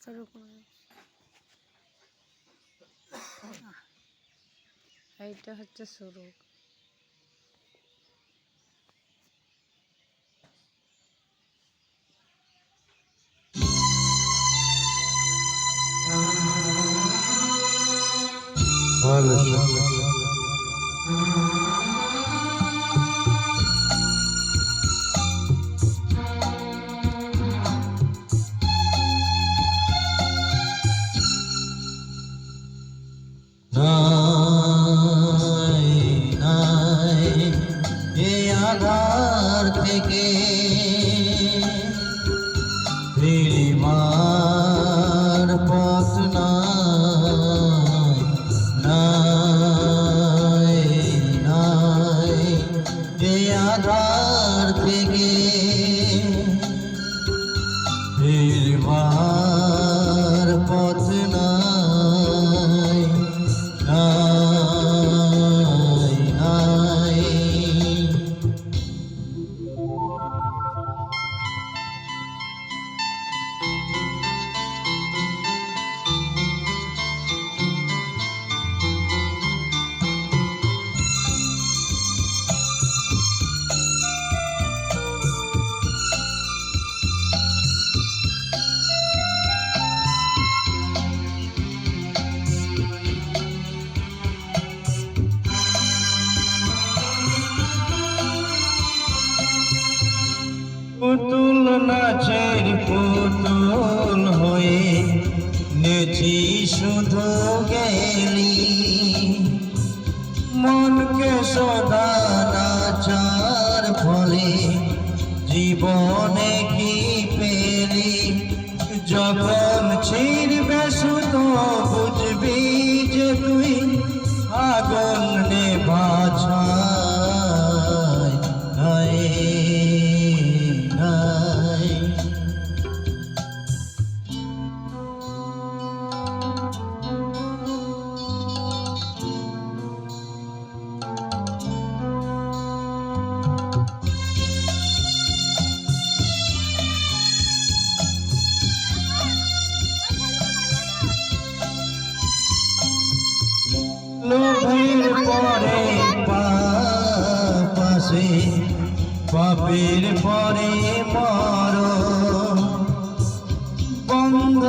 রাস্তার উপরে এইটা হচ্ছে সড়ক। আধার থেকে ফিরিবার পথ নাই, এই আধার থেকে ফিরিবার পথ নাই। পুতুল নাচের পুতুল হয়ে নেচি শুধু গেলি, মনকে সদা নাচার ফলে জীবনে কি পেলি? যখন ছিড়বে সুতো বুঝবি যে তুই আগুন নেভাছাই। লোভের পরে পাপ আসে, পাপের পরে মরণ, বন্ধ